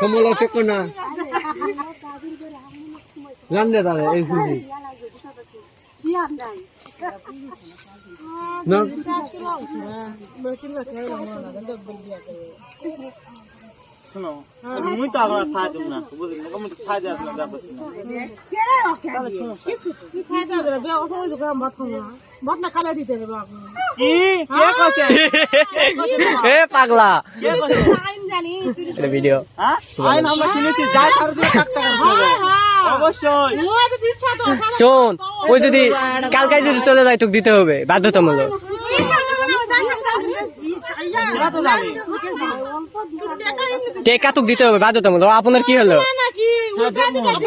কমলা চক্র না জানলে তাহলে এই খুশি না শোনো মুই তো আবার ছাই দেব না বুঝলি না কম তো ছাই দেব না ব্যাপার শোনো তাহলে শোনো কিছু তুই ছাই দাও রে বে অসময় তো গ্রাম ভাত খাবো না ভাত না খালে দিতে রে বাপ কি কে কইছে এ পাগলা কে কইছে আইন জানি এটা ভিডিও হ্যাঁ আইন আমরা শুনেছি যাই সারা দিয়ে টাকা খাবে অবশ্যই ওই তো দিচ্ছ তো শোন ওই যদি কালকে যদি চলে যায় তোকে দিতে হবে বাধ্যতামূলক সেটা তো জানি টেকা তোকে দিতে হবে বাধ্যতামূলক আপনার কি হলো নাকি